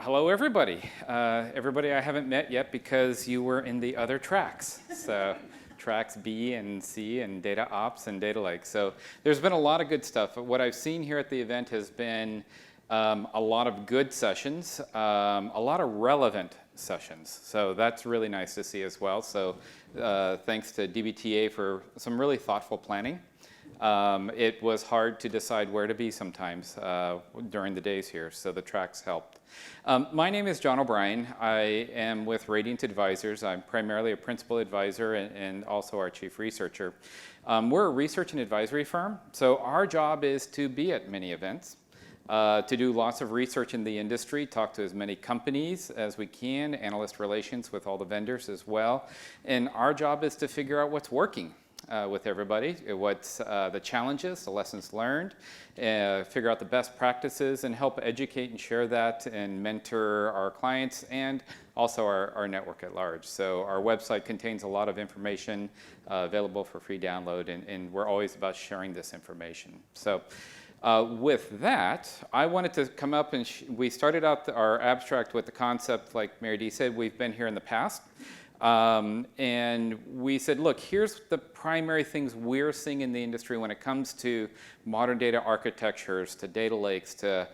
Hello, everybody. Everybody I haven't met yet because you were in the other tracks. So tracks B and C and data ops and data lake. So there's been a lot of good stuff. What I've seen here at the event has been a lot of good sessions, a lot of relevant sessions. So that's really nice to see as well. So thanks to DBTA for some really thoughtful planning. It was hard to decide where to be sometimes during the days here, so the tracks helped. My name is John O'Brien. I am with Radiant Advisors. I'm primarily a principal advisor and also our chief researcher. We're a research and advisory firm, so our job is to be at many events, to do lots of research in the industry, talk to as many companies as we can, analyst relations with all the vendors as well. And our job is to figure out what's working with everybody, what's the challenges, the lessons learned, figure out the best practices, and help educate and share that and mentor our clients and also our network at large. So our website contains a lot of information available for free download, and we're always about sharing this information. So with that, I wanted to come up and we started out our abstract with the concept, like Mary Dee said, we've been here in the past. And we said, look, here's the primary things we're seeing in the industry when it comes to modern data architectures, to data lakes, to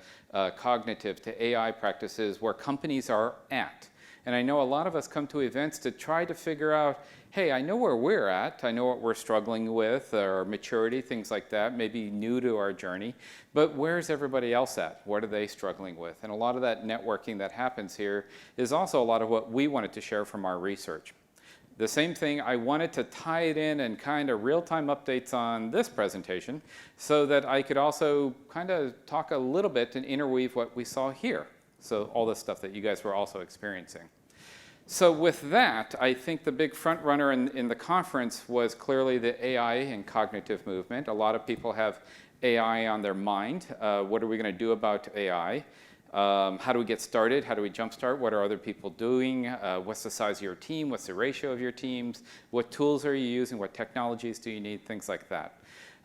cognitive, to AI practices, where companies are at. And I know a lot of us come to events to try to figure out, hey, I know where we're at, I know what we're struggling with, or maturity, things like that, maybe new to our journey, but where's everybody else at? What are they struggling with? And a lot of that networking that happens here is also a lot of what we wanted to share from our research. The same thing, I wanted to tie it in and kind of real-time updates on this presentation so that I could also kind of talk a little bit and interweave what we saw here. So all the stuff that you guys were also experiencing. So with that, I think the big front runner in the conference was clearly the AI and cognitive movement. A lot of people have AI on their mind. What are we going to do about AI? How do we get started? How do we jumpstart? What are other people doing? What's the size of your team? What's the ratio of your teams? What tools are you using? What technologies do you need? Things like that.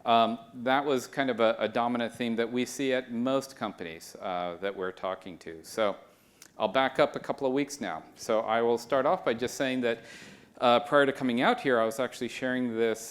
That was kind of a dominant theme that we see at most companies that we're talking to. So I'll back up a couple of weeks now. So I will start off by just saying that prior to coming out here, I was actually sharing this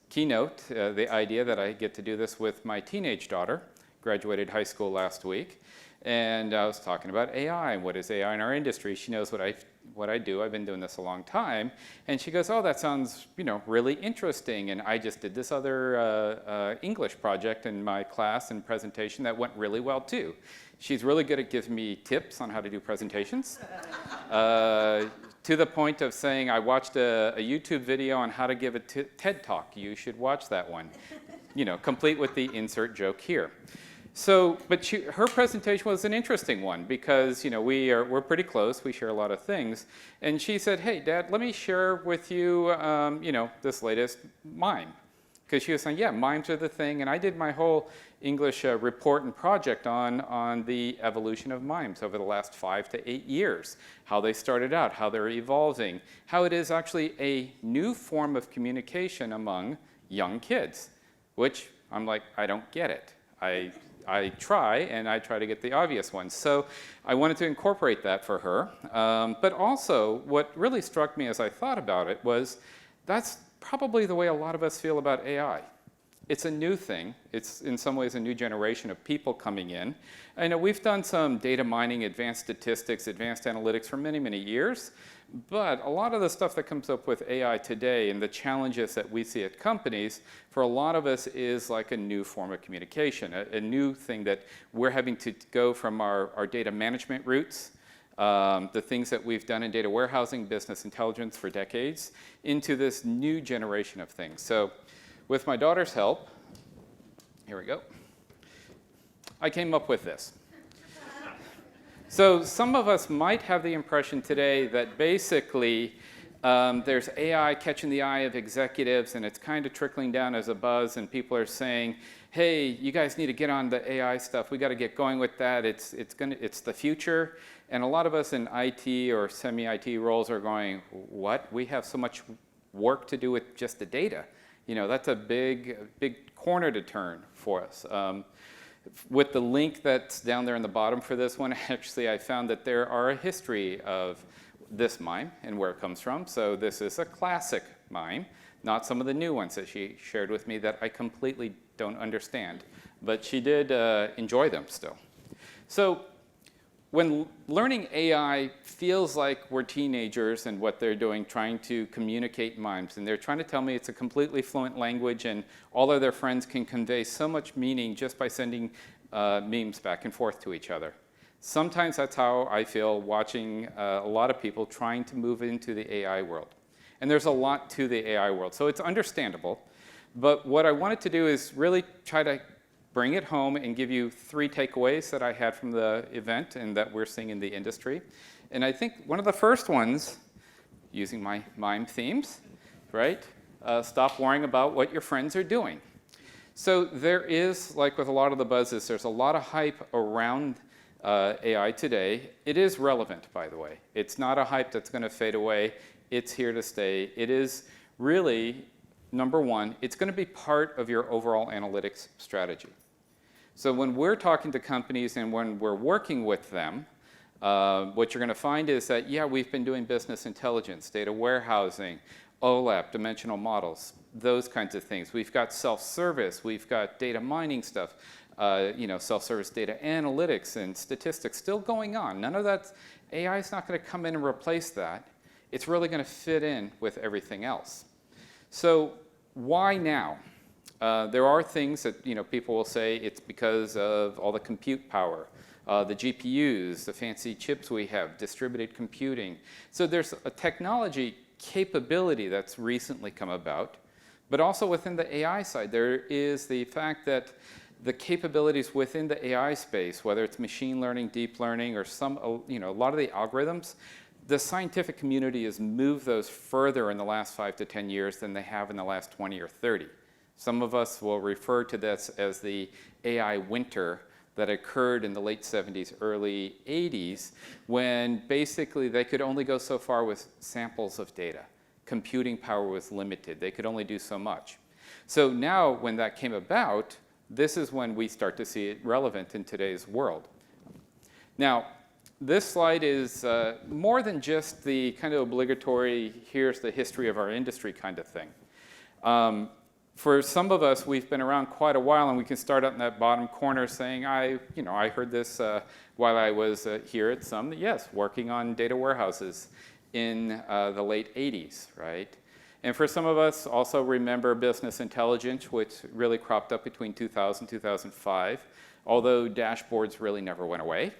keynote, the idea that I get to do this with my teenage daughter, graduated high school last week. And I was talking about AI and what is AI in our industry. She knows what I do. I've been doing this a long time. And she goes, oh, that sounds really interesting. And I just did this other English project in my class and presentation that went really well, too. She's really good at giving me tips on how to do presentations, to the point of saying, I watched a YouTube video on how to give a TED Talk. You should watch that one, complete with the insert joke here. So, but her presentation was an interesting one because, we're pretty close. We share a lot of things. And she said, hey, Dad, let me share with you, this latest mime. Because she was saying, yeah, mimes are the thing. And I did my whole English report and project on the evolution of mimes over the last 5 to 8 years, how they started out, how they're evolving, how it is actually a new form of communication among young kids, which I'm like, I don't get it. I try, and I try to get the obvious ones. So I wanted to incorporate that for her. But also, what really struck me as I thought about it was that's probably the way a lot of us feel about AI. It's a new thing. It's in some ways a new generation of people coming in. I know we've done some data mining, advanced statistics, advanced analytics for many, many years. But a lot of the stuff that comes up with AI today and the challenges that we see at companies, for a lot of us is like a new form of communication, a new thing that we're having to go from our data management roots, the things that we've done in data warehousing, business intelligence for decades, into this new generation of things. So with my daughter's help, here we go, I came up with this. So some of us might have the impression today that basically there's AI catching the eye of executives, and it's kind of trickling down as a buzz, and people are saying, hey, you guys need to get on the AI stuff. We got to get going with that. It's the future. And a lot of us in IT or semi-IT roles are going, what? We have so much work to do with just the data. That's a big corner to turn for us. With the link that's down there in the bottom for this one, actually I found that there are a history of this mime and where it comes from. So this is a classic mime, not some of the new ones that she shared with me that I completely don't understand. But she did enjoy them still. So when learning AI feels like we're teenagers and what they're doing, trying to communicate mimes, and they're trying to tell me it's a completely fluent language and all of their friends can convey so much meaning just by sending memes back and forth to each other. Sometimes that's how I feel watching a lot of people trying to move into the AI world. And there's a lot to the AI world, so it's understandable. But what I wanted to do is really try to bring it home and give you 3 takeaways that I had from the event and that we're seeing in the industry. And I think one of the first ones, using my mime themes, right? Stop worrying about what your friends are doing. So there is, like with a lot of the buzzes, there's a lot of hype around AI today. It is relevant, by the way. It's not a hype that's going to fade away. It's here to stay. It is really, number one, it's going to be part of your overall analytics strategy. So when we're talking to companies and when we're working with them, what you're going to find is that, yeah, we've been doing business intelligence, data warehousing, OLAP, dimensional models, those kinds of things. We've got self-service. We've got data mining stuff, self-service data analytics and statistics still going on. None of that, AI is not going to come in and replace that. It's really going to fit in with everything else. So why now? There are things that people will say it's because of all the compute power, the GPUs, the fancy chips we have, distributed computing. So there's a technology capability that's recently come about, but also within the AI side, there is the fact that the capabilities within the AI space, whether it's machine learning, deep learning, or a lot of the algorithms, the scientific community has moved those further in the last 5 to 10 years than they have in the last 20 or 30. Some of us will refer to this as the AI winter that occurred in the late 70s, early 80s, when basically they could only go so far with samples of data. Computing power was limited. They could only do so much. So now when that came about, this is when we start to see it relevant in today's world. Now, this slide is more than just the kind of obligatory, here's the history of our industry kind of thing. For some of us, we've been around quite a while, and we can start out in that bottom corner saying, I heard this while I was here at some, yes, working on data warehouses in the late 80s, right? And for some of us, also remember business intelligence, which really cropped up between 2000 and 2005, although dashboards really never went away.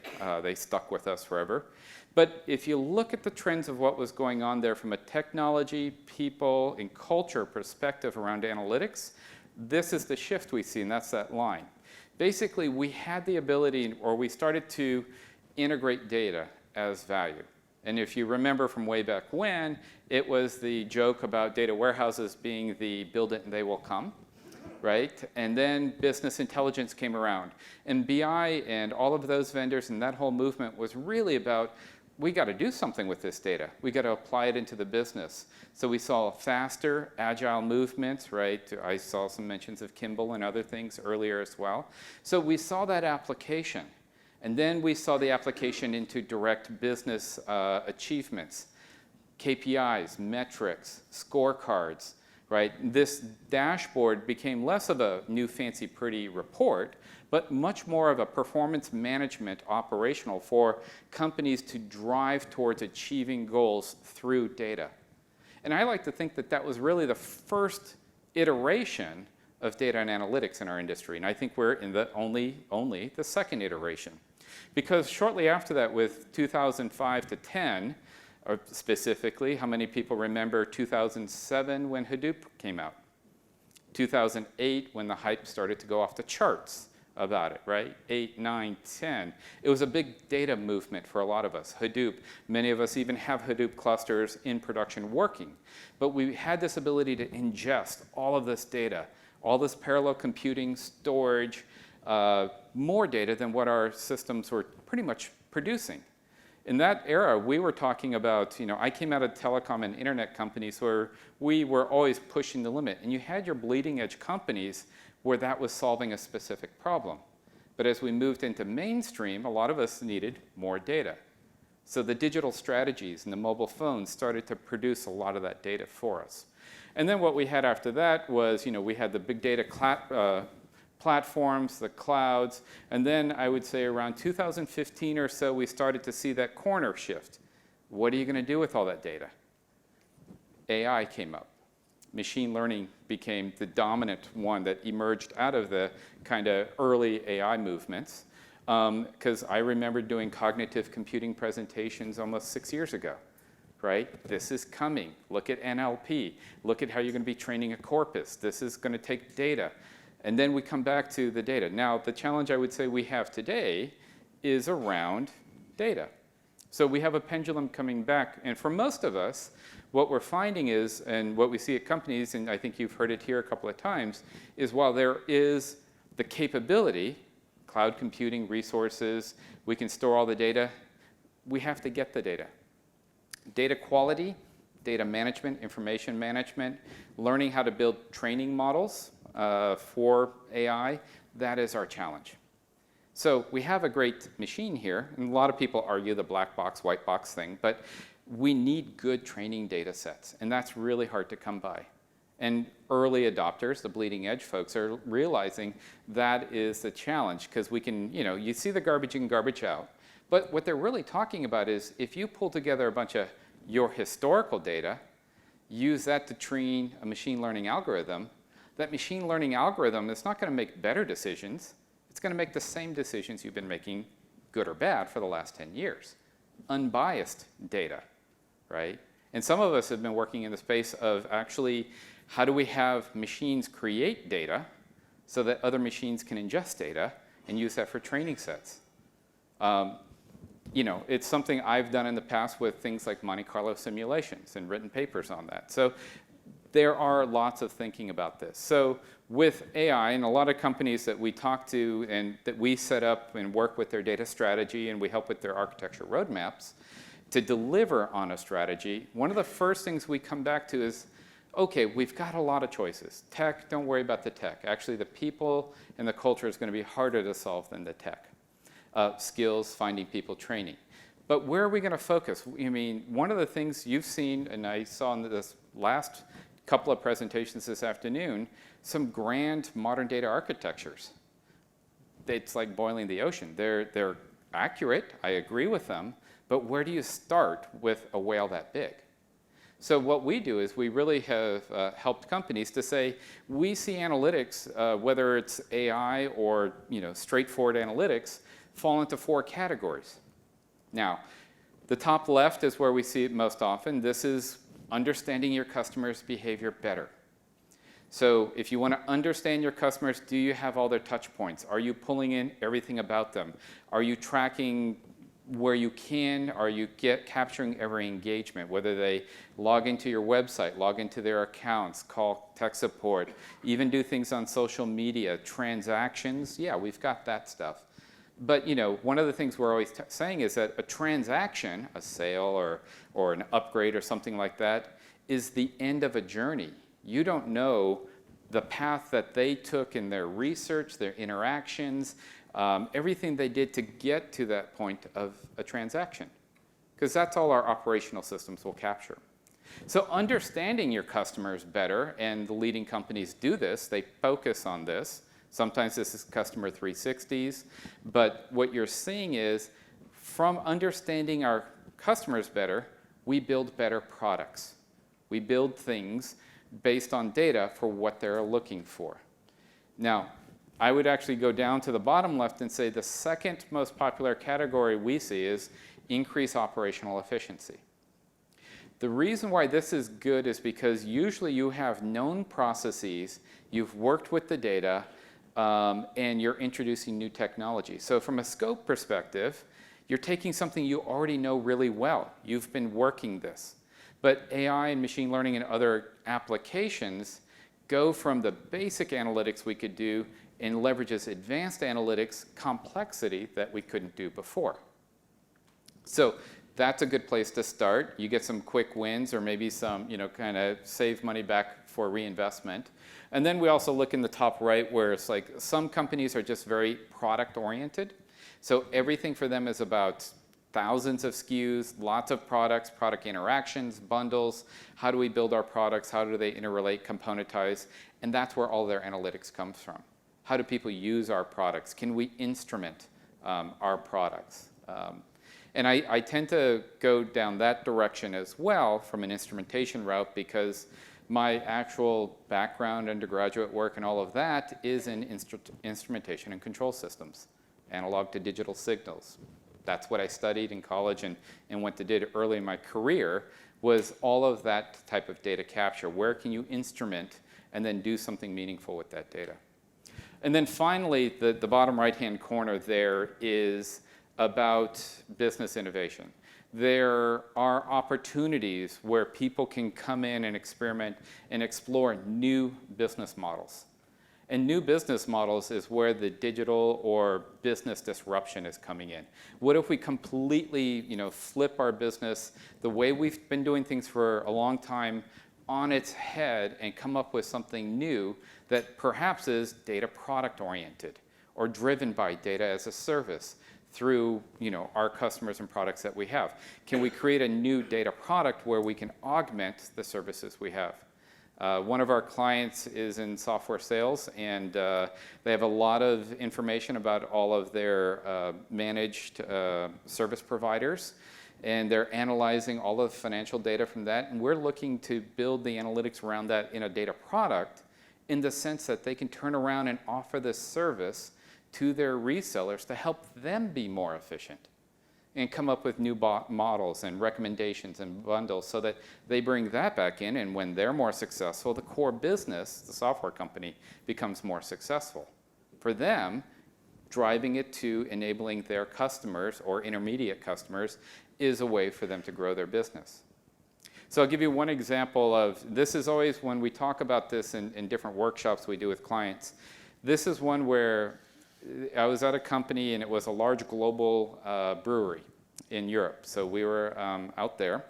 They stuck with us forever. But if you look at the trends of what was going on there from a technology, people, and culture perspective around analytics, this is the shift we see, and that's that line. Basically, we had the ability, or we started to integrate data as value. And if you remember from way back when, it was the joke about data warehouses being the build it and they will come, right? And then business intelligence came around. And BI and all of those vendors and that whole movement was really about, we got to do something with this data. We got to apply it into the business. So we saw faster, agile movements, right? I saw some mentions of Kimball and other things earlier as well. So we saw that application. And then we saw the application into direct business achievements, KPIs, metrics, scorecards, right? This dashboard became less of a new fancy pretty report, but much more of a performance management operational for companies to drive towards achieving goals through data. And I like to think that that was really the first iteration of data and analytics in our industry. And I think we're in the only the second iteration. Because shortly after that, with 2005 to 10, or specifically, how many people remember 2007 when Hadoop came out? 2008 when the hype started to go off the charts about it, right? 8, 9, 10. It was a big data movement for a lot of us. Hadoop, many of us even have Hadoop clusters in production working. But we had this ability to ingest all of this data, all this parallel computing, storage, more data than what our systems were pretty much producing. In that era, we were talking about, I came out of telecom and internet companies where we were always pushing the limit. And you had your bleeding edge companies where that was solving a specific problem. But as we moved into mainstream, a lot of us needed more data. So the digital strategies and the mobile phones started to produce a lot of that data for us. And then what we had after that was, we had the big data platforms, the clouds, and then I would say around 2015 or so, we started to see that corner shift. What are you going to do with all that data? AI came up. Machine learning became the dominant one that emerged out of the kind of early AI movements. Because I remember doing cognitive computing presentations almost 6 years ago, right? This is coming. Look at NLP. Look at how you're going to be training a corpus. This is going to take data. And then we come back to the data. Now, the challenge I would say we have today is around data. So we have a pendulum coming back. And for most of us, what we're finding is, and what we see at companies, and I think you've heard it here a couple of times, is while there is the capability, cloud computing, resources, we can store all the data, we have to get the data. Data quality, data management, information management, learning how to build training models for AI, that is our challenge. So we have a great machine here, and a lot of people argue the black box, white box thing, but we need good training data sets, and that's really hard to come by. And early adopters, the bleeding edge folks, are realizing that is the challenge, because we can, you see the garbage in, garbage out. But what they're really talking about is if you pull together a bunch of your historical data, use that to train a machine learning algorithm, that machine learning algorithm is not going to make better decisions. It's going to make the same decisions you've been making, good or bad, for the last 10 years. Unbiased data, right? And some of us have been working in the space of actually, how do we have machines create data so that other machines can ingest data and use that for training sets? It's something I've done in the past with things like Monte Carlo simulations and written papers on that. So there are lots of thinking about this. So with AI, and a lot of companies that we talk to and that we set up and work with their data strategy and we help with their architecture roadmaps to deliver on a strategy, one of the first things we come back to is, okay, we've got a lot of choices. Tech, don't worry about the tech. Actually, the people and the culture is going to be harder to solve than the tech. Skills, finding people, training. But where are we going to focus? One of the things you've seen, and I saw in this last couple of presentations this afternoon, some grand modern data architectures. It's like boiling the ocean. They're accurate, I agree with them, but where do you start with a whale that big? So what we do is we really have helped companies to say, we see analytics, whether it's AI or straightforward analytics, fall into 4 categories. Now, the top left is where we see it most often. This is understanding your customers' behavior better. So if you want to understand your customers, do you have all their touch points? Are you pulling in everything about them? Are you tracking where you can? Are you capturing every engagement, whether they log into your website, log into their accounts, call tech support, even do things on social media, transactions? Yeah, we've got that stuff. But one of the things we're always saying is that a transaction, a sale or an upgrade or something like that, is the end of a journey. You don't know the path that they took in their research, their interactions, everything they did to get to that point of a transaction. Because that's all our operational systems will capture. So understanding your customers better, and the leading companies do this, they focus on this. Sometimes this is customer 360s, but what you're seeing is from understanding our customers better, we build better products. We build things based on data for what they're looking for. Now, I would actually go down to the bottom left and say the second most popular category we see is increase operational efficiency. The reason why this is good is because usually you have known processes, you've worked with the data, and you're introducing new technology. So from a scope perspective, you're taking something you already know really well. You've been working this. But AI and machine learning and other applications go from the basic analytics we could do and leverages advanced analytics complexity that we couldn't do before. So that's a good place to start. You get some quick wins or maybe some, kind of save money back for reinvestment. And then we also look in the top right where it's like some companies are just very product oriented. So everything for them is about thousands of SKUs, lots of products, product interactions, bundles. How do we build our products? How do they interrelate, componentize? And that's where all their analytics comes from. How do people use our products? Can we instrument our products? And I tend to go down that direction as well from an instrumentation route because my actual background, undergraduate work, and all of that is in instrumentation and control systems, analog to digital signals. That's what I studied in college and what I did early in my career was all of that type of data capture. Where can you instrument and then do something meaningful with that data? And then finally, the bottom right-hand corner there is about business innovation. There are opportunities where people can come in and experiment and explore new business models. And new business models is where the digital or business disruption is coming in. What if we completely, flip our business, the way we've been doing things for a long time, on its head and come up with something new that perhaps is data product oriented or driven by data as a service through our customers and products that we have? Can we create a new data product where we can augment the services we have? One of our clients is in software sales, and they have a lot of information about all of their managed service providers, and they're analyzing all of the financial data from that, and we're looking to build the analytics around that in a data product in the sense that they can turn around and offer this service to their resellers to help them be more efficient and come up with new models and recommendations and bundles so that they bring that back in, and when they're more successful, the core business, the software company, becomes more successful. For them, driving it to enabling their customers or intermediate customers is a way for them to grow their business. So I'll give you one example of, this is always when we talk about this in different workshops we do with clients. This is one where I was at a company and it was a large global brewery in Europe. So we were out there.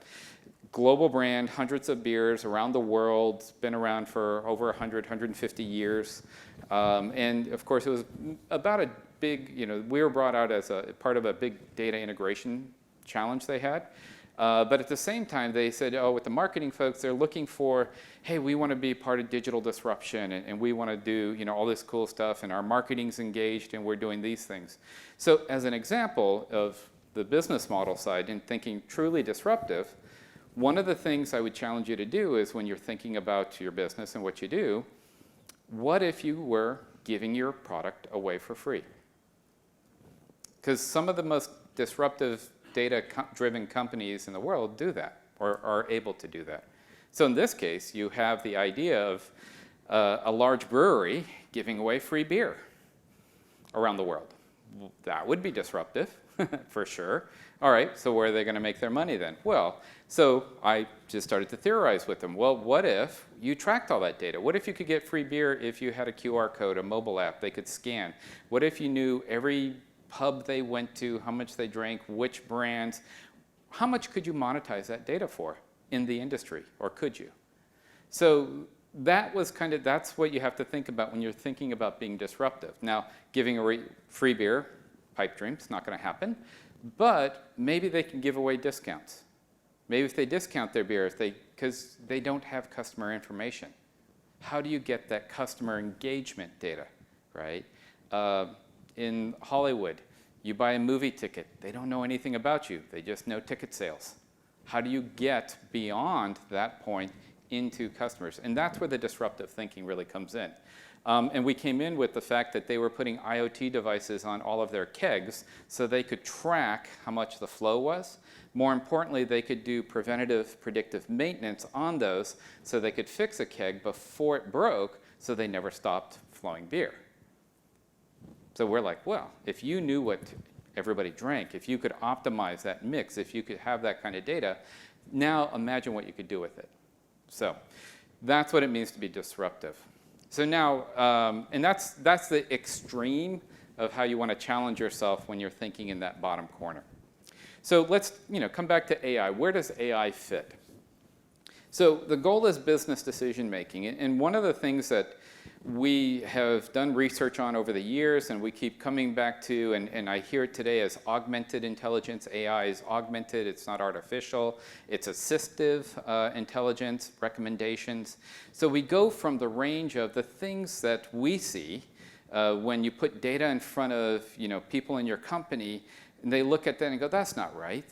Global brand, hundreds of beers around the world, been around for over 100, 150 years. And of course it was about a big, we were brought out as a part of a big data integration challenge they had. But at the same time, they said, with the marketing folks, they're looking for, hey, we want to be part of digital disruption, and we want to do, all this cool stuff, and our marketing's engaged, and we're doing these things. So as an example of the business model side and thinking truly disruptive, one of the things I would challenge you to do is when you're thinking about your business and what you do, what if you were giving your product away for free? Because some of the most disruptive data-driven companies in the world do that, or are able to do that. So in this case, you have the idea of a large brewery giving away free beer around the world. That would be disruptive, for sure. All right, so where are they going to make their money then? Well, so I just started to theorize with them. Well, what if you tracked all that data? What if you could get free beer if you had a QR code, a mobile app they could scan? What if you knew every pub they went to, how much they drank, which brands? How much could you monetize that data for in the industry, or could you? So that was that's what you have to think about when you're thinking about being disruptive. Now, giving away free beer, pipe dreams, not going to happen, but maybe they can give away discounts. Maybe if they discount their beer, because they don't have customer information. How do you get that customer engagement data, right? In Hollywood, you buy a movie ticket. They don't know anything about you. They just know ticket sales. How do you get beyond that point into customers? And that's where the disruptive thinking really comes in. And we came in with the fact that they were putting IoT devices on all of their kegs so they could track how much the flow was. More importantly, they could do preventative, predictive maintenance on those so they could fix a keg before it broke so they never stopped flowing beer. So we're like, well, if you knew what everybody drank, if you could optimize that mix, if you could have that kind of data, now imagine what you could do with it. So that's what it means to be disruptive. So now, and that's the extreme of how you want to challenge yourself when you're thinking in that bottom corner. So let's come back to AI. Where does AI fit? So the goal is business decision making. And one of the things that we have done research on over the years, and we keep coming back to, and I hear it today as augmented intelligence. AI is augmented, it's not artificial, it's assistive intelligence, recommendations. So we go from the range of the things that we see when you put data in front of people in your company, and they look at that and go, that's not right.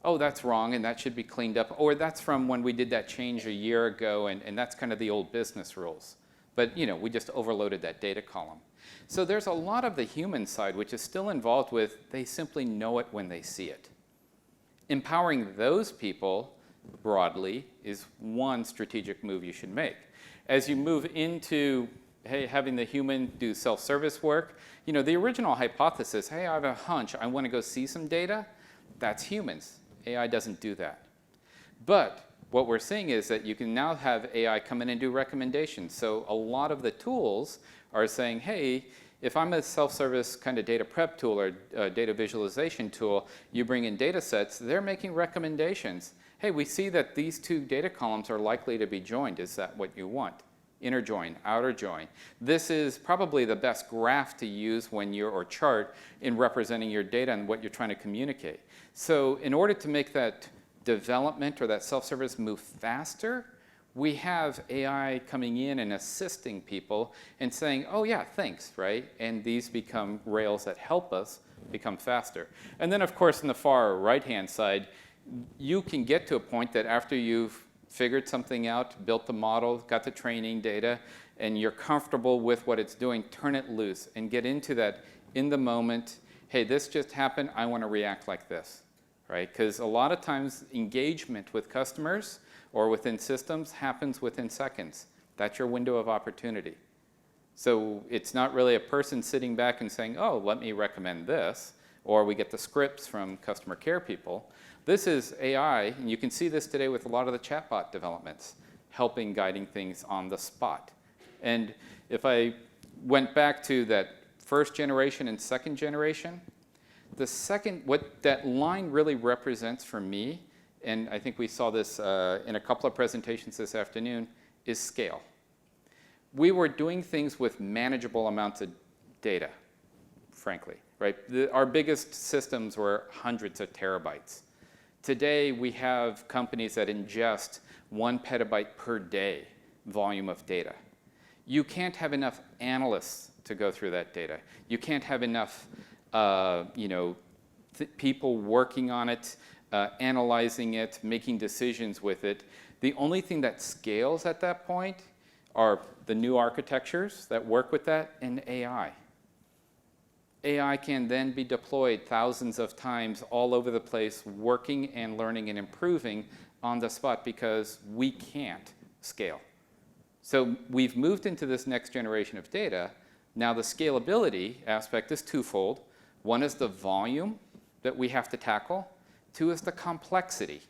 Oh, that's wrong, and that should be cleaned up. Or that's from when we did that change a year ago, and that's kind of the old business rules. But we just overloaded that data column. So there's a lot of the human side which is still involved with they simply know it when they see it. Empowering those people broadly is one strategic move you should make. As you move into having the human do self-service work, the original hypothesis, hey, I have a hunch, I want to go see some data, that's humans. AI doesn't do that. But what we're seeing is that you can now have AI come in and do recommendations. So a lot of the tools are saying, hey, if I'm a self-service kind of data prep tool or data visualization tool, you bring in data sets, they're making recommendations. Hey, we see that these two data columns are likely to be joined. Is that what you want? Inner join, outer join. This is probably the best graph to use when or chart in representing your data and what you're trying to communicate. So in order to make that development or that self-service move faster, we have AI coming in and assisting people and saying, oh yeah, thanks, right? And these become rails that help us become faster. And then of course in the far right-hand side, you can get to a point that after you've figured something out, built the model, got the training data, and you're comfortable with what it's doing, turn it loose and get into that in the moment, hey, this just happened, I want to react like this, right? Because a lot of times engagement with customers or within systems happens within seconds. That's your window of opportunity. So it's not really a person sitting back and saying, oh, let me recommend this, or we get the scripts from customer care people. This is AI, and you can see this today with a lot of the chatbot developments, helping guiding things on the spot. And if I went back to that first generation and second generation, what that line really represents for me, and I think we saw this in a couple of presentations this afternoon, is scale. We were doing things with manageable amounts of data, frankly, right? Our biggest systems were hundreds of terabytes. Today, we have companies that ingest 1 petabyte per day volume of data. You can't have enough analysts to go through that data. You can't have enough people working on it, analyzing it, making decisions with it. The only thing that scales at that point are the new architectures that work with that and AI. AI can then be deployed thousands of times all over the place, working and learning and improving on the spot because we can't scale. So we've moved into this next generation of data. Now the scalability aspect is twofold. One is the volume that we have to tackle. Two is the complexity.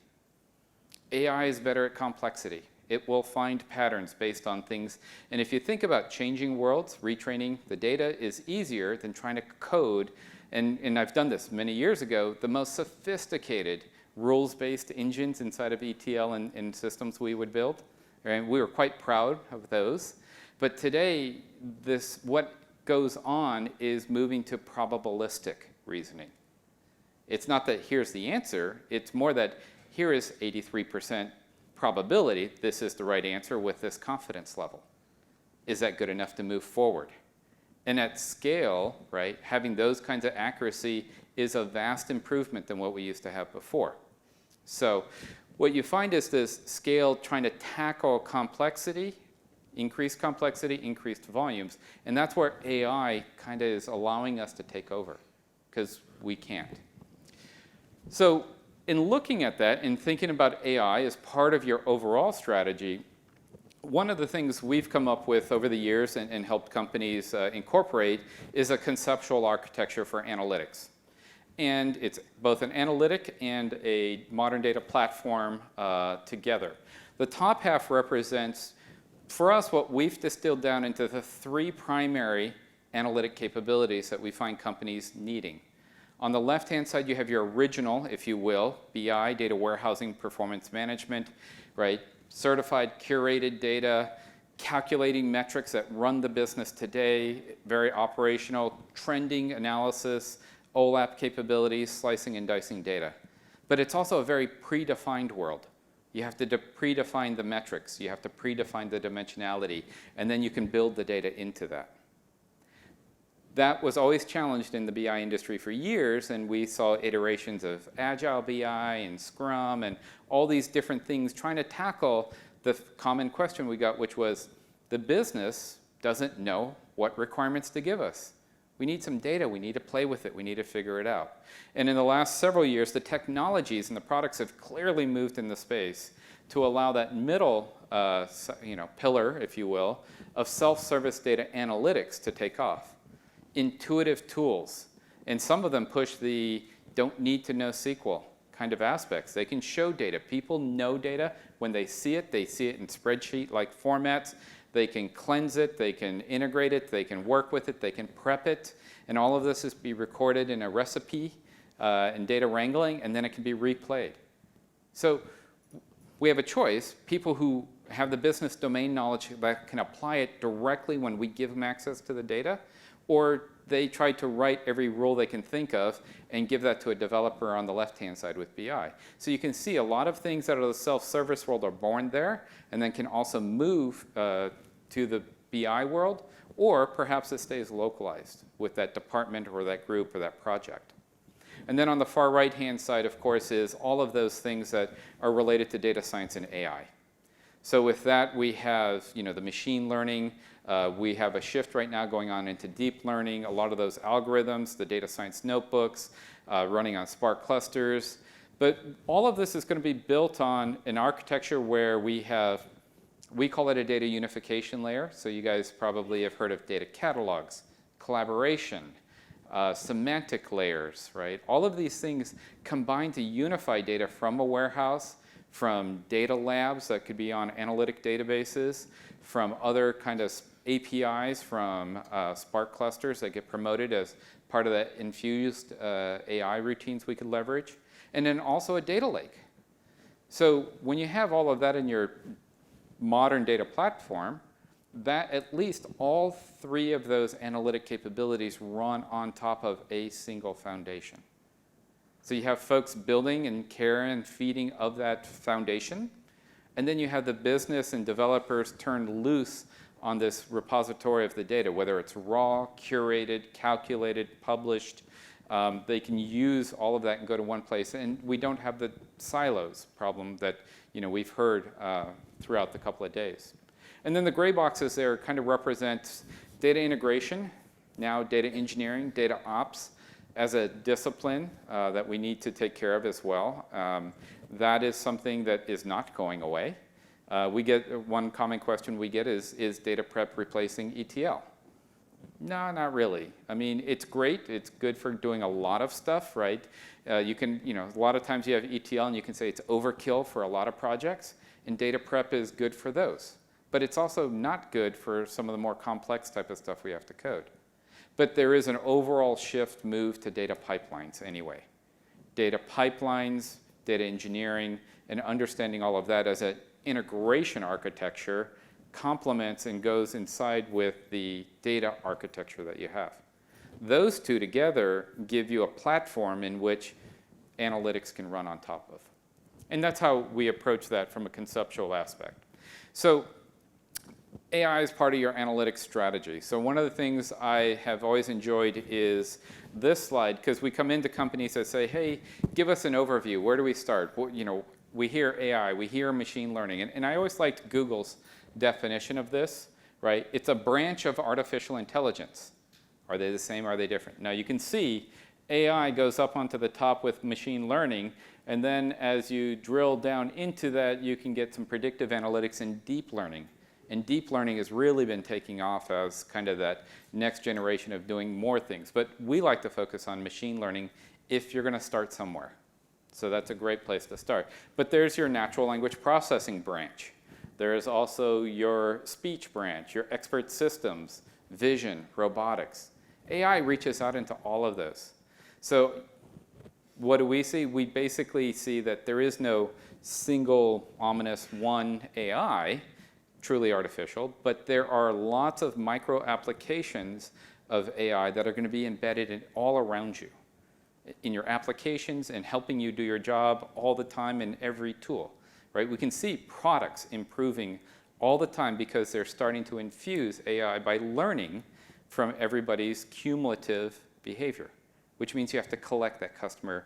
AI is better at complexity. It will find patterns based on things. And if you think about changing worlds, retraining the data is easier than trying to code. And I've done this many years ago, the most sophisticated rules-based engines inside of ETL and systems we would build. Right? We were quite proud of those. But today, what goes on is moving to probabilistic reasoning. It's not that here's the answer. It's more that here is 83% probability this is the right answer with this confidence level. Is that good enough to move forward? And at scale, right, having those kinds of accuracy is a vast improvement than what we used to have before. So what you find is this scale trying to tackle complexity, increased volumes, and that's where AI kind of is allowing us to take over, because we can't. So in looking at that and thinking about AI as part of your overall strategy, one of the things we've come up with over the years and helped companies incorporate is a conceptual architecture for analytics. And it's both an analytic and a modern data platform together. The top half represents, for us, what we've distilled down into the 3 primary analytic capabilities that we find companies needing. On the left-hand side, you have your original, if you will, BI, data warehousing, performance management, right? Certified, curated data, calculating metrics that run the business today, very operational, trending analysis, OLAP capabilities, slicing and dicing data. But it's also a very predefined world. You have to predefine the metrics. You have to predefine the dimensionality, and then you can build the data into that. That was always challenged in the BI industry for years, and we saw iterations of Agile BI and Scrum and all these different things trying to tackle the common question we got, which was the business doesn't know what requirements to give us. We need some data. We need to play with it. We need to figure it out. And in the last several years, the technologies and the products have clearly moved in the space to allow that middle pillar, if you will, of self-service data analytics to take off. Intuitive tools. And some of them push the don't need to know SQL kind of aspects. They can show data. People know data. When they see it in spreadsheet-like formats. They can cleanse it, they can integrate it, they can work with it, they can prep it, and all of this is be recorded in a recipe in data wrangling, and then it can be replayed. So we have a choice. People who have the business domain knowledge that can apply it directly when we give them access to the data, or they try to write every rule they can think of and give that to a developer on the left-hand side with BI. So you can see a lot of things that are the self-service world are born there and then can also move to the BI world, or perhaps it stays localized with that department or that group or that project. And then on the far right-hand side, of course, is all of those things that are related to data science and AI. So with that, we have the machine learning. We have a shift right now going on into deep learning. A lot of those algorithms, the data science notebooks, running on Spark clusters. But all of this is going to be built on an architecture where we call it a data unification layer. So you guys probably have heard of data catalogues, collaboration, semantic layers, right? All of these things combine to unify data from a warehouse, from data labs that could be on analytic databases, from other kind of APIs from Spark clusters that get promoted as part of that infused AI routines we could leverage, and then also a data lake. So when you have all of that in your modern data platform, that at least all three of those analytic capabilities run on top of a single foundation. So you have folks building and care and feeding of that foundation, and then you have the business and developers turned loose on this repository of the data, whether it's raw, curated, calculated, published. They can use all of that and go to one place, and we don't have the silos problem that we've heard throughout the couple of days. And then the gray boxes there kind of represent data integration, now data engineering, data ops, as a discipline that we need to take care of as well. That is something that is not going away. We get one common question we get is data prep replacing ETL? No, not really. I mean, it's great. It's good for doing a lot of stuff, right? You can, a lot of times you have ETL and you can say it's overkill for a lot of projects, and data prep is good for those. But it's also not good for some of the more complex type of stuff we have to code. But there is an overall shift move to data pipelines anyway. Data pipelines, data engineering, and understanding all of that as an integration architecture complements and goes inside with the data architecture that you have. Those two together give you a platform in which analytics can run on top of. And that's how we approach that from a conceptual aspect. So AI is part of your analytics strategy. So one of the things I have always enjoyed is this slide, because we come into companies that say, hey, give us an overview. Where do we start? Well, we hear AI, we hear machine learning. And I always liked Google's definition of this, right? It's a branch of artificial intelligence. Are they the same? Are they different? Now you can see AI goes up onto the top with machine learning, and then as you drill down into that, you can get some predictive analytics and deep learning. And deep learning has really been taking off as kind of that next generation of doing more things. But we like to focus on machine learning if you're going to start somewhere. So that's a great place to start. But there's your natural language processing branch. There is also your speech branch, your expert systems, vision, robotics. AI reaches out into all of those. So what do we see? We basically see that there is no single ominous one AI, truly artificial, but there are lots of micro applications of AI that are going to be embedded in all around you, in your applications and helping you do your job all the time in every tool, right? We can see products improving all the time because they're starting to infuse AI by learning from everybody's cumulative behavior, which means you have to collect that customer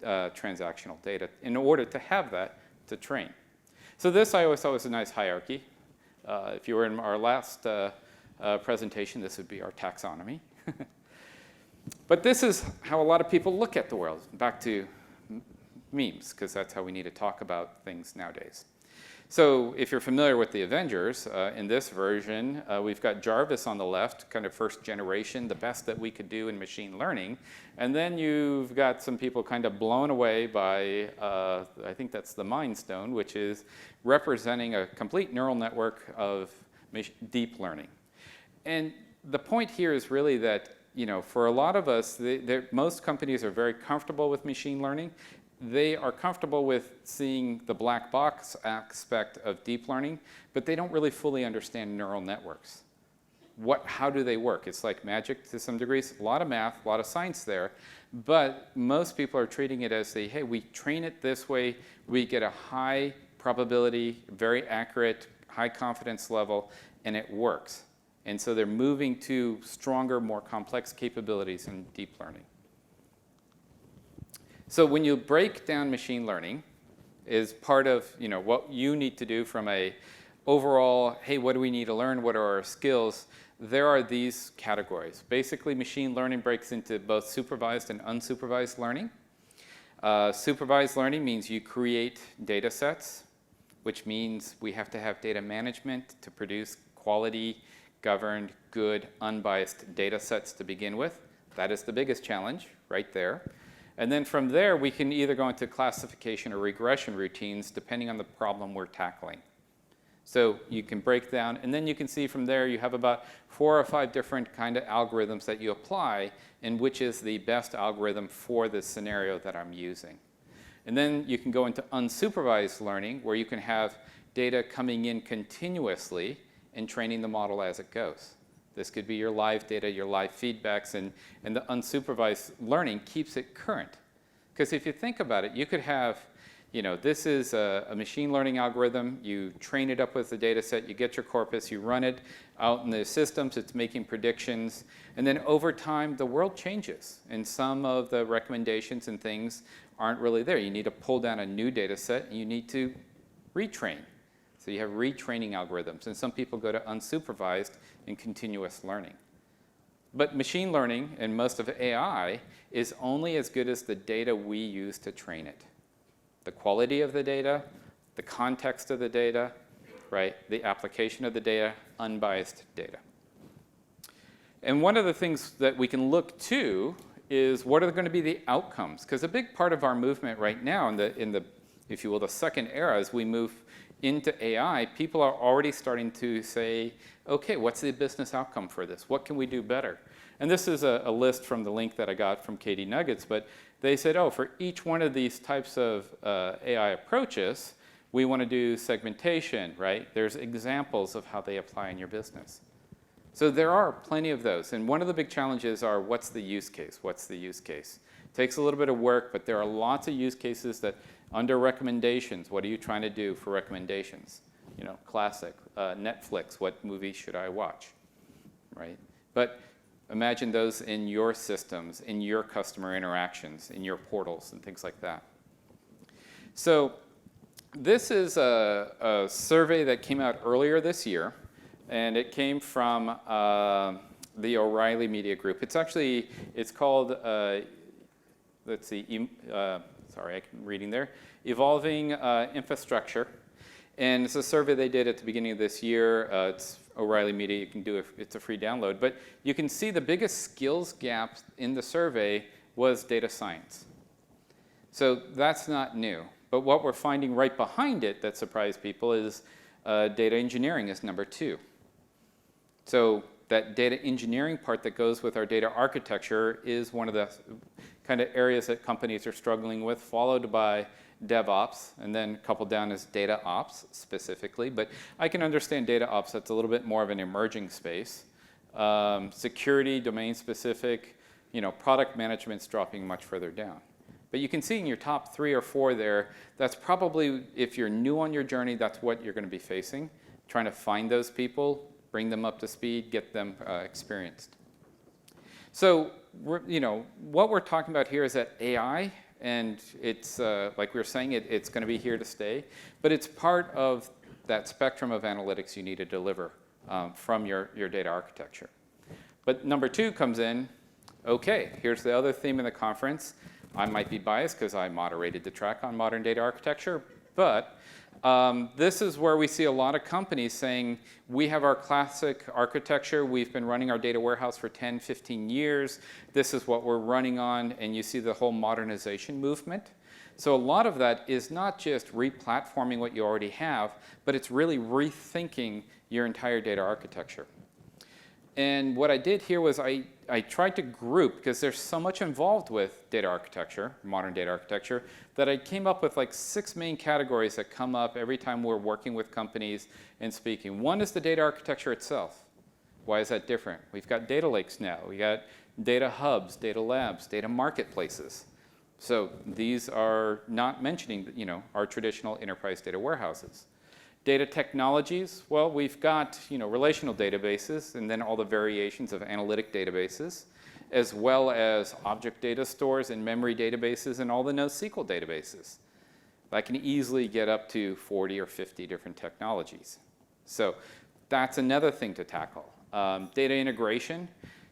transactional data in order to have that to train. So this I always thought was a nice hierarchy. If you were in our last presentation, this would be our taxonomy. But this is how a lot of people look at the world. Back to memes, because that's how we need to talk about things nowadays. So if you're familiar with the Avengers, in this version, we've got Jarvis on the left, kind of first generation, the best that we could do in machine learning. And then you've got some people kind of blown away by, I think that's the Mind Stone, which is representing a complete neural network of deep learning. And the point here is really that, you know, for a lot of us, most companies are very comfortable with machine learning. They are comfortable with seeing the black box aspect of deep learning, but they don't really fully understand neural networks. How do they work? It's like magic to some degrees. A lot of math, a lot of science there, but most people are treating it as hey, we train it this way, we get a high probability, very accurate, high confidence level, and it works. And so they're moving to stronger, more complex capabilities in deep learning. So when you break down machine learning, is part of what you need to do from a overall, hey, what do we need to learn? What are our skills? There are these categories. Basically, machine learning breaks into both supervised and unsupervised learning. Supervised learning means you create data sets, which means we have to have data management to produce quality, governed, good, unbiased data sets to begin with. That is the biggest challenge right there. And then from there, we can either go into classification or regression routines, depending on the problem we're tackling. So you can break down, and then you can see from there, you have about 4 or 5 different kind of algorithms that you apply, and which is the best algorithm for the scenario that I'm using. And then you can go into unsupervised learning, where you can have data coming in continuously and training the model as it goes. This could be your live data, your live feedbacks, and the unsupervised learning keeps it current. Because if you think about it, you could have, this is a machine learning algorithm. You train it up with the data set, you get your corpus, you run it out in the systems, it's making predictions. And then over time, the world changes. And some of the recommendations and things aren't really there. You need to pull down a new data set, and you need to retrain. So you have retraining algorithms, and some people go to unsupervised and continuous learning. But machine learning and most of AI is only as good as the data we use to train it. The quality of the data, the context of the data, right? The application of the data, unbiased data. And one of the things that we can look to is what are going to be the outcomes? Because a big part of our movement right now in the, if you will, the second era as we move into AI, people are already starting to say, okay, what's the business outcome for this? What can we do better? And this is a list from the link that I got from Katie Nuggets, but they said, oh, for each one of these types of AI approaches, we want to do segmentation, right? There's examples of how they apply in your business. So there are plenty of those. And one of the big challenges are, what's the use case? What's the use case? It takes a little bit of work, but there are lots of use cases that under recommendations, what are you trying to do for recommendations? Classic, Netflix, what movie should I watch, right? But imagine those in your systems, in your customer interactions, in your portals, and things like that. So this is a survey that came out earlier this year, and it came from the O'Reilly Media Group. It's called, let's see, sorry, I'm reading there, Evolving Infrastructure. And it's a survey they did at the beginning of this year. It's O'Reilly Media, you can do it, it's a free download. But you can see the biggest skills gap in the survey was data science. So that's not new. But what we're finding right behind it that surprised people is data engineering is number 2. So that data engineering part that goes with our data architecture is one of the kind of areas that companies are struggling with, followed by DevOps, and then coupled down is data ops specifically. But I can understand data ops, that's a little bit more of an emerging space. Security, domain specific, product management's dropping much further down. But you can see in your top 3 or 4 there, that's probably, if you're new on your journey, that's what you're going to be facing. Trying to find those people, bring them up to speed, get them experienced. So, what we're talking about here is that AI, and it's, like we were saying, it's going to be here to stay, but it's part of that spectrum of analytics you need to deliver from your data architecture. But number 2 comes in, okay, here's the other theme in the conference. I might be biased because I moderated the track on modern data architecture, but this is where we see a lot of companies saying, we have our classic architecture, we've been running our data warehouse for 10, 15 years, this is what we're running on, and you see the whole modernization movement. So a lot of that is not just re-platforming what you already have, but it's really rethinking your entire data architecture. And what I did here was I tried to group, because there's so much involved with data architecture, modern data architecture, that I came up with like 6 main categories that come up every time we're working with companies and speaking. One is the data architecture itself. Why is that different? We've got data lakes now. We got data hubs, data labs, data marketplaces. So these are not mentioning, our traditional enterprise data warehouses. Data technologies, well, we've got relational databases and then all the variations of analytic databases, as well as object data stores and memory databases and all the NoSQL databases. That can easily get up to 40 or 50 different technologies. So that's another thing to tackle. Data integration,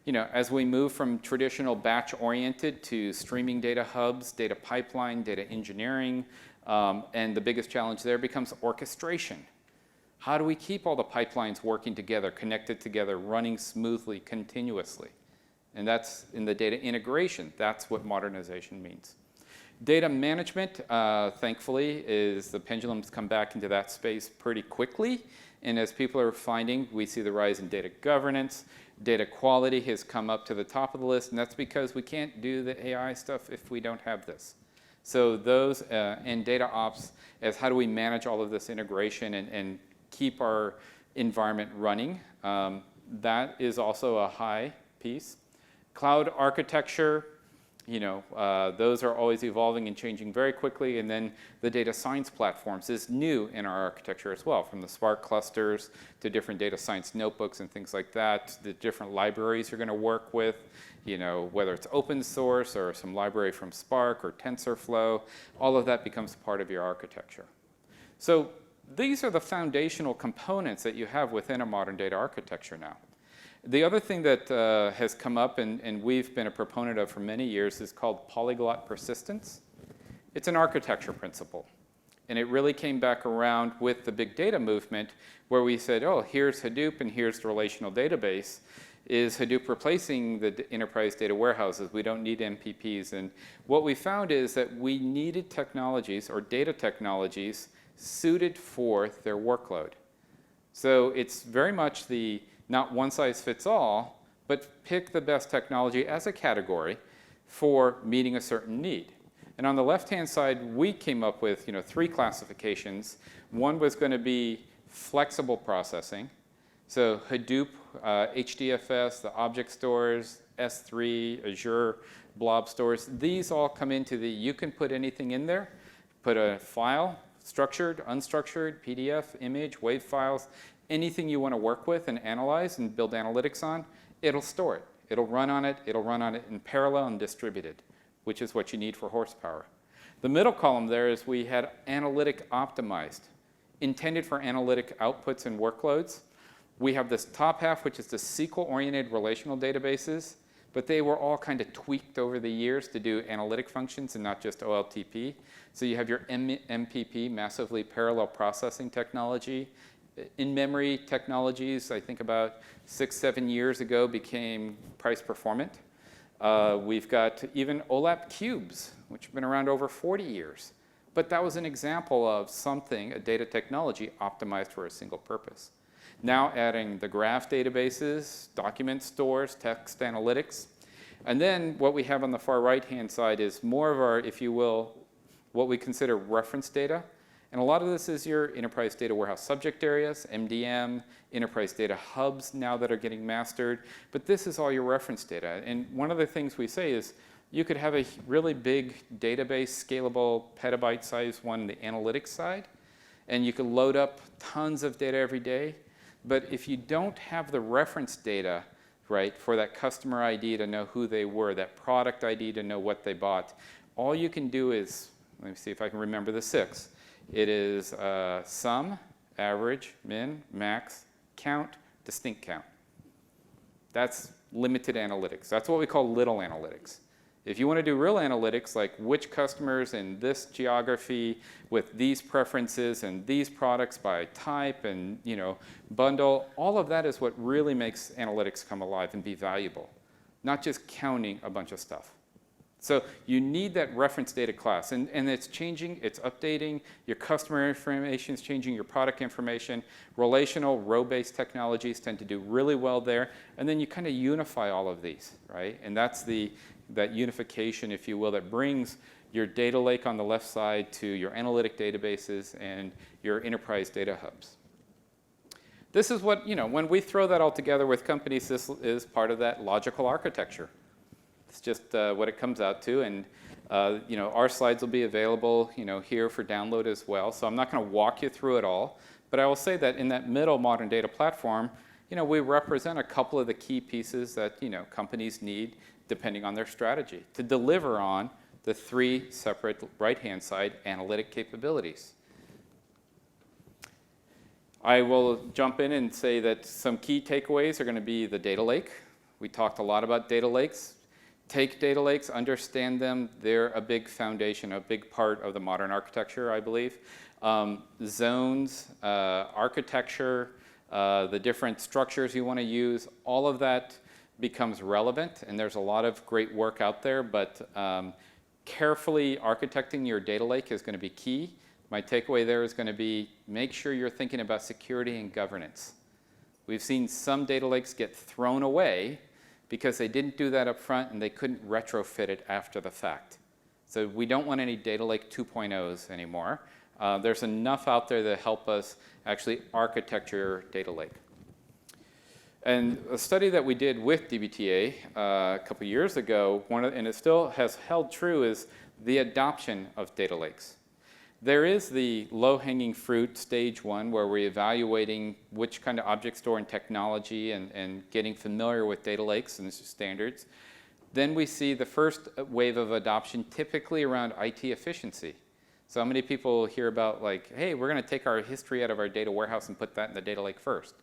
as we move from traditional batch-oriented to streaming data hubs, data pipeline, data engineering, and the biggest challenge there becomes orchestration. How do we keep all the pipelines working together, connected together, running smoothly, continuously? And that's in the data integration. That's what modernization means. Data management, thankfully, is the pendulum's come back into that space pretty quickly. And as people are finding, we see the rise in data governance. Data quality has come up to the top of the list, and that's because we can't do the AI stuff if we don't have this. So those, and data ops, as how do we manage all of this integration and keep our environment running. That is also a high piece. Cloud architecture, those are always evolving and changing very quickly. And then the data science platforms is new in our architecture as well, from the Spark clusters to different data science notebooks and things like that, the different libraries you're going to work with, whether it's open source or some library from Spark or TensorFlow, all of that becomes part of your architecture. So these are the foundational components that you have within a modern data architecture now. The other thing that has come up, and we've been a proponent of for many years, is called polyglot persistence. It's an architecture principle. And it really came back around with the big data movement, where we said, oh, here's Hadoop and here's the relational database. Is Hadoop replacing the enterprise data warehouses? We don't need MPPs. And what we found is that we needed technologies or data technologies suited for their workload. So it's very much the not one size fits all, but pick the best technology as a category for meeting a certain need. And on the left-hand side, we came up with 3 classifications. One was going to be flexible processing. So Hadoop, HDFS, the object stores, S3, Azure, blob stores, these all come into the, you can put anything in there, put a file, structured, unstructured, PDF, image, WAV files, anything you want to work with and analyze and build analytics on, it'll store it. It'll run on it in parallel and distributed, which is what you need for horsepower. The middle column there is we had analytic optimized, intended for analytic outputs and workloads. We have this top half, which is the SQL-oriented relational databases, but they were all kind of tweaked over the years to do analytic functions and not just OLTP. So you have your MPP, massively parallel processing technology. In-memory technologies, I think about 6, 7 years ago, became price performant. We've got even OLAP cubes, which have been around over 40 years. But that was an example of something, a data technology, optimized for a single purpose. Now adding the graph databases, document stores, text analytics. And then what we have on the far right-hand side is more of our, if you will, what we consider reference data. And a lot of this is your enterprise data warehouse subject areas, MDM, enterprise data hubs now that are getting mastered. But this is all your reference data. And one of the things we say is you could have a really big database, scalable, petabyte-sized one on the analytics side, and you could load up tons of data every day. But if you don't have the reference data, right, for that customer ID to know who they were, that product ID to know what they bought, all you can do is, let me see if I can remember the 6. It is sum, average, min, max, count, distinct count. That's limited analytics. That's what we call little analytics. If you want to do real analytics, like which customers in this geography with these preferences and these products by type and bundle, all of that is what really makes analytics come alive and be valuable, not just counting a bunch of stuff. So you need that reference data class, and it's changing, it's updating, your customer information is changing, your product information. Relational, row-based technologies tend to do really well there, and then you kind of unify all of these, right? And that's that unification, if you will, that brings your data lake on the left side to your analytic databases and your enterprise data hubs. This is what, when we throw that all together with companies, this is part of that logical architecture. It's just what it comes out to, and our slides will be available here for download as well. So I'm not going to walk you through it all, but I will say that in that middle modern data platform, we represent a couple of the key pieces that companies need depending on their strategy to deliver on the 3 separate right-hand side analytic capabilities. I will jump in and say that some key takeaways are going to be the data lake. We talked a lot about data lakes. Take data lakes, understand them. They're a big foundation, a big part of the modern architecture, I believe. Zones, architecture, the different structures you want to use, all of that becomes relevant, and there's a lot of great work out there, but carefully architecting your data lake is going to be key. My takeaway there is going to be make sure you're thinking about security and governance. We've seen some data lakes get thrown away because they didn't do that up front and they couldn't retrofit it after the fact. So we don't want any data lake 2.0s anymore. There's enough out there to help us actually architect your data lake. And a study that we did with DBTA a couple years ago, and it still has held true, is the adoption of data lakes. There is the low-hanging fruit, stage 1, where we're evaluating which kind of object store and technology and getting familiar with data lakes and standards. Then we see the first wave of adoption typically around IT efficiency. So many people hear about like, hey, we're going to take our history out of our data warehouse and put that in the data lake first,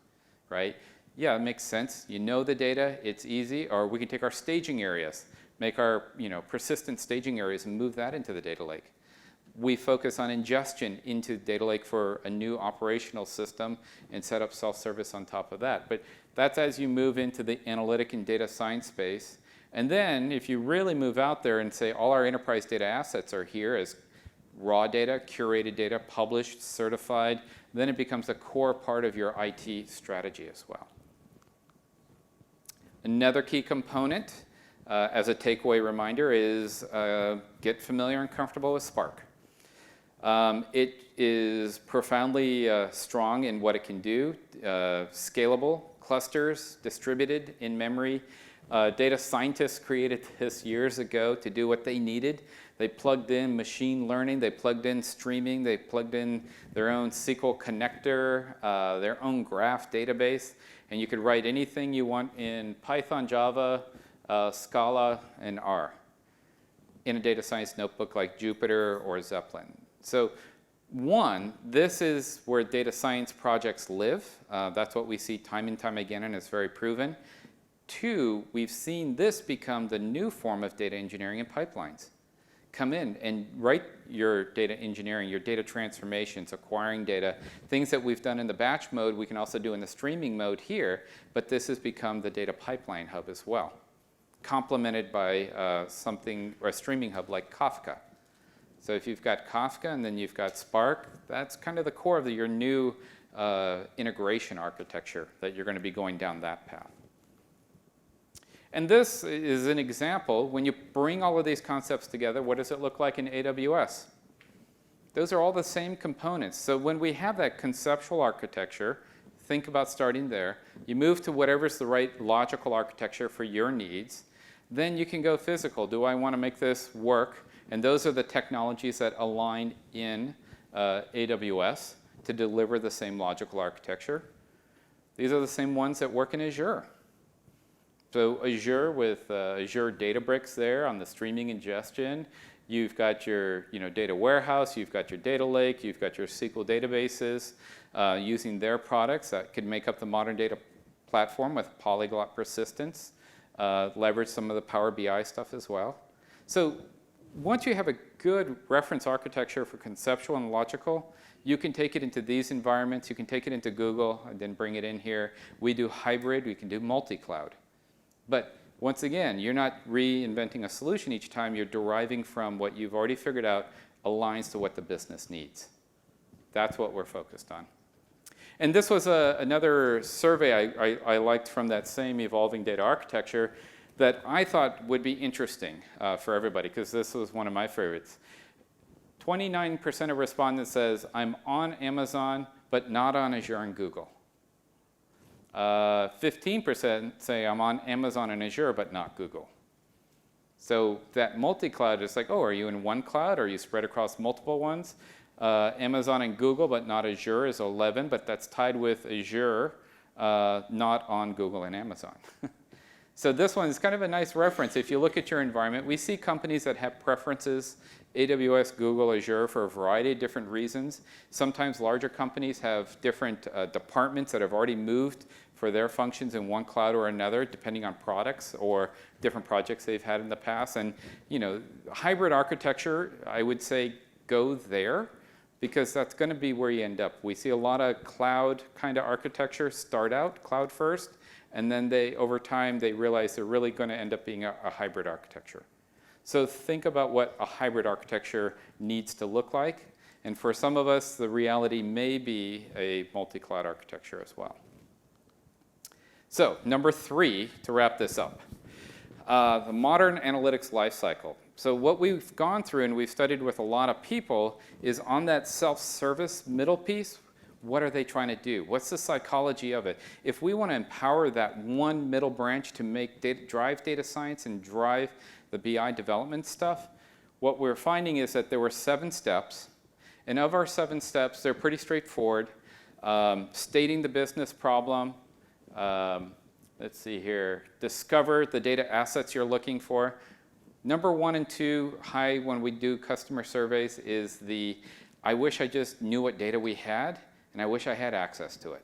right? Yeah, it makes sense. You know the data, it's easy. Or we can take our staging areas, make our persistent staging areas and move that into the data lake. We focus on ingestion into data lake for a new operational system and set up self-service on top of that. But that's as you move into the analytic and data science space. And then if you really move out there and say all our enterprise data assets are here as raw data, curated data, published, certified, then it becomes a core part of your IT strategy as well. Another key component as a takeaway reminder is get familiar and comfortable with Spark. It is profoundly strong in what it can do, scalable, clusters, distributed in memory. Data scientists created this years ago to do what they needed. They plugged in machine learning, they plugged in streaming, they plugged in their own SQL connector, their own graph database, and you could write anything you want in Python, Java, Scala, and R in a data science notebook like Jupyter or Zeppelin. So one, this is where data science projects live. That's what we see time and time again, and it's very proven. Two, we've seen this become the new form of data engineering and pipelines. Come in and write your data engineering, your data transformations, acquiring data, things that we've done in the batch mode, we can also do in the streaming mode here, but this has become the data pipeline hub as well, complemented by something, or a streaming hub like Kafka. So if you've got Kafka and then you've got Spark, that's kind of the core of your new integration architecture that you're going to be going down that path. And this is an example. When you bring all of these concepts together, what does it look like in AWS? Those are all the same components. So when we have that conceptual architecture, think about starting there. You move to whatever's the right logical architecture for your needs. Then you can go physical. Do I want to make this work? And those are the technologies that align in AWS to deliver the same logical architecture. These are the same ones that work in Azure. So Azure with Azure Databricks there on the streaming ingestion. You've got your data warehouse, you've got your data lake, you've got your SQL databases using their products that could make up the modern data platform with Polyglot persistence, leverage some of the Power BI stuff as well. So once you have a good reference architecture for conceptual and logical, you can take it into these environments, you can take it into Google, and then bring it in here. We do hybrid, we can do multi-cloud. But once again, you're not reinventing a solution each time. You're deriving from what you've already figured out aligns to what the business needs. That's what we're focused on. And this was another survey I liked from that same evolving data architecture that I thought would be interesting for everybody, because this was one of my favorites. 29% of respondents says, I'm on Amazon, but not on Azure and Google. 15% say I'm on Amazon and Azure, but not Google. So that multi-cloud is like, oh, are you in one cloud? Or are you spread across multiple ones? Amazon and Google, but not Azure is 11, but that's tied with Azure, not on Google and Amazon. So this one is kind of a nice reference. If you look at your environment, we see companies that have preferences, AWS, Google, Azure, for a variety of different reasons. Sometimes larger companies have different departments that have already moved for their functions in one cloud or another, depending on products or different projects they've had in the past. And hybrid architecture, I would say, go there, because that's going to be where you end up. We see a lot of cloud kind of architecture start out cloud first, and then over time, they realize they're really going to end up being a hybrid architecture. So think about what a hybrid architecture needs to look like. And for some of us, the reality may be a multi-cloud architecture as well. So number 3, to wrap this up, the modern analytics lifecycle. So what we've gone through and we've studied with a lot of people is on that self-service middle piece. What are they trying to do? What's the psychology of it? If we want to empower that one middle branch to drive data science and drive the BI development stuff, what we're finding is that there were 7 steps. And of our 7 steps, they're pretty straightforward. Stating the business problem. Let's see here. Discover the data assets you're looking for. Number 1 and 2 high when we do customer surveys is the, I wish I just knew what data we had, and I wish I had access to it.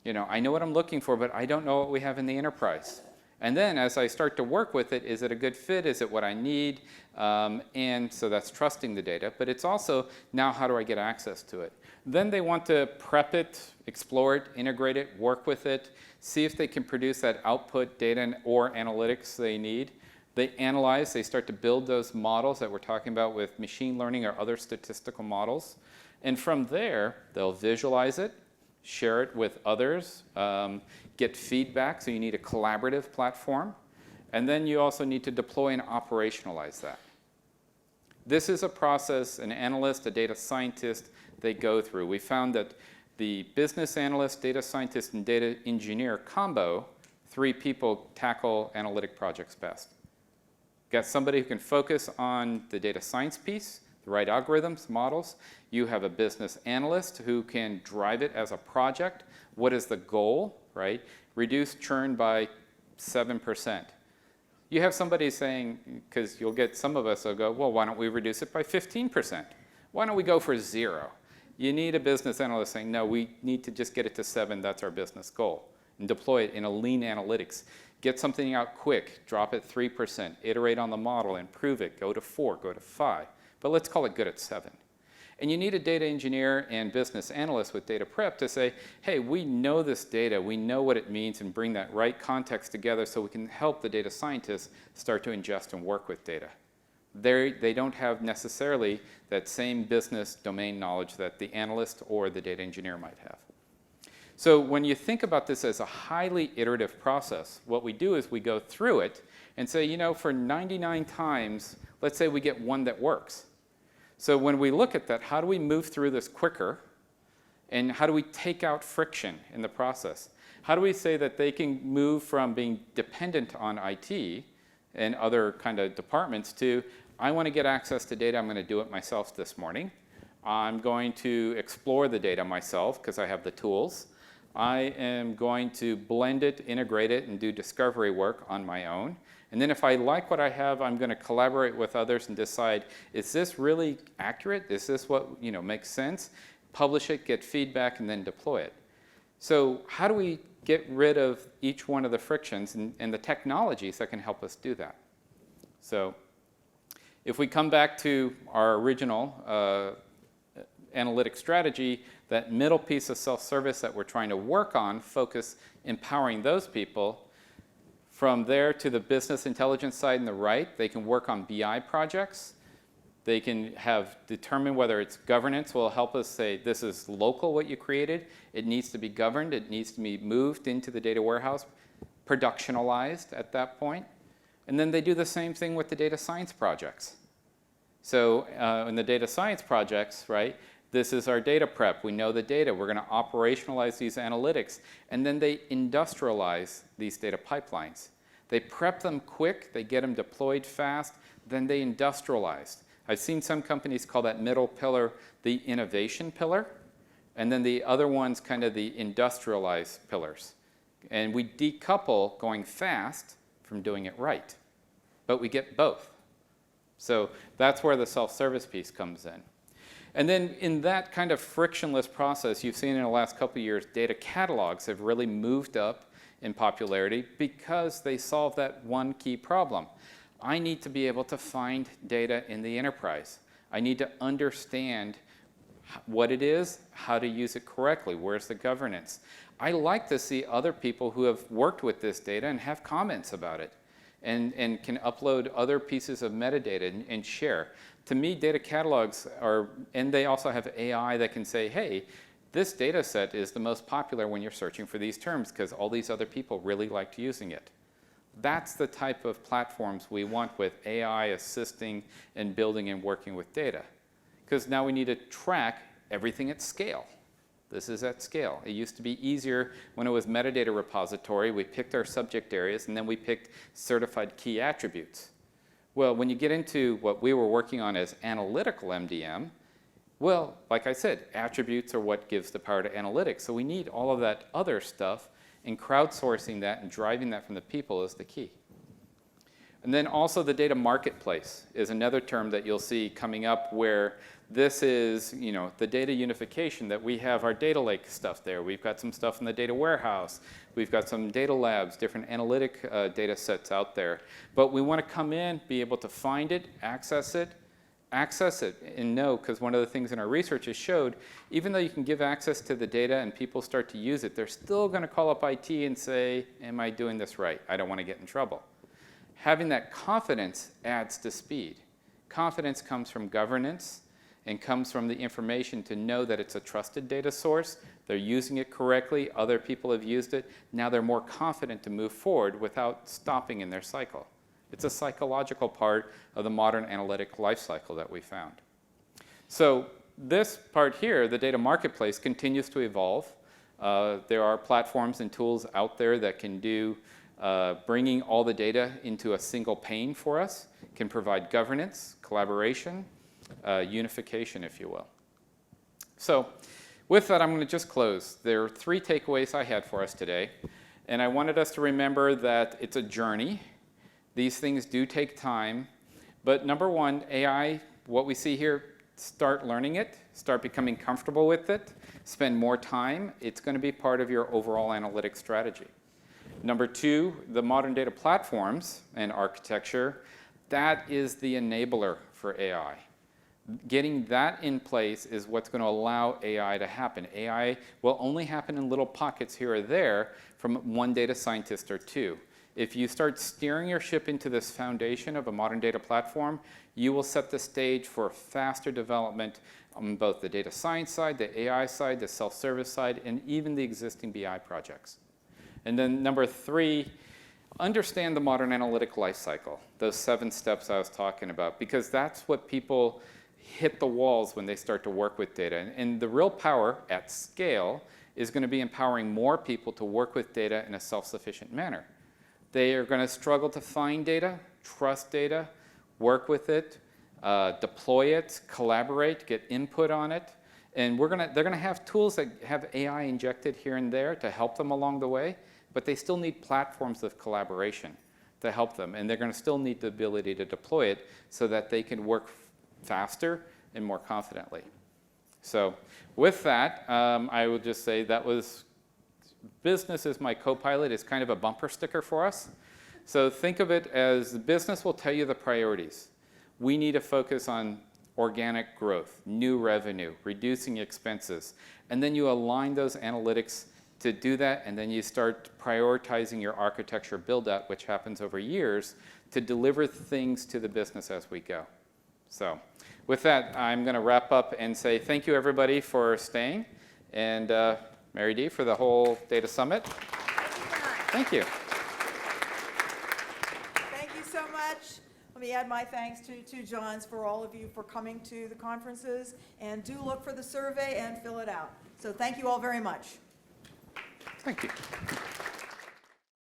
I know what I'm looking for, but I don't know what we have in the enterprise. And then as I start to work with it, is it a good fit? Is it what I need? And so that's trusting the data. But it's also, now how do I get access to it? Then they want to prep it, explore it, integrate it, work with it, see if they can produce that output data or analytics they need. They analyze, they start to build those models that we're talking about with machine learning or other statistical models. And from there, they'll visualize it, share it with others, get feedback, so you need a collaborative platform. And then you also need to deploy and operationalize that. This is a process an analyst, a data scientist, they go through. We found that the business analyst, data scientist, and data engineer combo, 3 people tackle analytic projects best. Got somebody who can focus on the data science piece, the right algorithms, models. You have a business analyst who can drive it as a project. What is the goal, right? Reduce churn by 7%. You have somebody saying, because you'll get some of us will go, well, why don't we reduce it by 15%? Why don't we go for 0? You need a business analyst saying, no, we need to just get it to 7. That's our business goal. And deploy it in a lean analytics. Get something out quick, drop it 3%, iterate on the model, improve it, go to 4, go to 5. But let's call it good at 7. And you need a data engineer and business analyst with data prep to say, hey, we know this data, we know what it means, and bring that right context together so we can help the data scientists start to ingest and work with data. They don't have necessarily that same business domain knowledge that the analyst or the data engineer might have. So when you think about this as a highly iterative process, what we do is we go through it and say, you know, for 99 times, let's say we get one that works. So when we look at that, how do we move through this quicker? And how do we take out friction in the process? How do we say that they can move from being dependent on IT and other kind of departments to, I want to get access to data, I'm going to do it myself this morning. I'm going to explore the data myself because I have the tools. I am going to blend it, integrate it, and do discovery work on my own. And then if I like what I have, I'm going to collaborate with others and decide, is this really accurate? Is this what makes sense? Publish it, get feedback, and then deploy it. So how do we get rid of each one of the frictions and the technologies that can help us do that? So if we come back to our original analytic strategy, that middle piece of self-service that we're trying to work on, focus empowering those people. From there to the business intelligence side on the right, they can work on BI projects. They can determine whether it's governance will help us say, this is local what you created. It needs to be governed. It needs to be moved into the data warehouse, productionalized at that point. And then they do the same thing with the data science projects. So in the data science projects, right, this is our data prep. We know the data. We're going to operationalize these analytics. And then they industrialize these data pipelines. They prep them quick. They get them deployed fast. Then they industrialize. I've seen some companies call that middle pillar the innovation pillar. And then the other one's kind of the industrialized pillars. And we decouple going fast from doing it right. But we get both. So that's where the self-service piece comes in. And then in that kind of frictionless process, you've seen in the last couple of years, data catalogues have really moved up in popularity because they solve that one key problem. I need to be able to find data in the enterprise. I need to understand what it is, how to use it correctly, where's the governance. I like to see other people who have worked with this data and have comments about it and can upload other pieces of metadata and share. To me, data catalogs and they also have AI that can say, hey, this data set is the most popular when you're searching for these terms because all these other people really liked using it. That's the type of platforms we want with AI assisting and building and working with data. Because now we need to track everything at scale. This is at scale. It used to be easier when it was metadata repository. We picked our subject areas, and then we picked certified key attributes. Well, when you get into what we were working on as analytical MDM, well, like I said, attributes are what gives the power to analytics. So we need all of that other stuff, and crowdsourcing that and driving that from the people is the key. And then also the data marketplace is another term that you'll see coming up where this is, the data unification that we have our data lake stuff there. We've got some stuff in the data warehouse. We've got some data labs, different analytic data sets out there. But we want to come in, be able to find it, access it, and know, because one of the things in our research has showed, even though you can give access to the data and people start to use it, they're still going to call up IT and say, am I doing this right? I don't want to get in trouble. Having that confidence adds to speed. Confidence comes from governance and comes from the information to know that it's a trusted data source. They're using it correctly. Other people have used it. Now they're more confident to move forward without stopping in their cycle. It's a psychological part of the modern analytic lifecycle that we found. So this part here, the data marketplace, continues to evolve. There are platforms and tools out there that can do bringing all the data into a single pane for us, can provide governance, collaboration, unification, if you will. So with that, I'm going to just close. There are 3 takeaways I had for us today. And I wanted us to remember that it's a journey. These things do take time. But number 1, AI, what we see here, start learning it, start becoming comfortable with it, spend more time. It's going to be part of your overall analytic strategy. Number 2, the modern data platforms and architecture, that is the enabler for AI. Getting that in place is what's going to allow AI to happen. AI will only happen in little pockets here or there from one data scientist or 2. If you start steering your ship into this foundation of a modern data platform, you will set the stage for faster development on both the data science side, the AI side, the self-service side, and even the existing BI projects. And then number 3, understand the modern analytic lifecycle, those 7 steps I was talking about, because that's what people hit the walls when they start to work with data. And the real power at scale is going to be empowering more people to work with data in a self-sufficient manner. They are going to struggle to find data, trust data, work with it, deploy it, collaborate, get input on it. And they're going to have tools that have AI injected here and there to help them along the way, but they still need platforms of collaboration to help them. And they're going to still need the ability to deploy it so that they can work faster and more confidently. So with that, I would just say that was business is my co-pilot. It's kind of a bumper sticker for us. So think of it as the business will tell you the priorities. We need to focus on organic growth, new revenue, reducing expenses. And then you align those analytics to do that, and then you start prioritizing your architecture build-out, which happens over years, to deliver things to the business as we go. So with that, I'm going to wrap up and say thank you, everybody, for staying, and Mary D. for the whole Data Summit. Thank you. Thank you so much. Let me add my thanks to John's for all of you for coming to the conferences, and do look for the survey and fill it out. So thank you all very much. Thank you.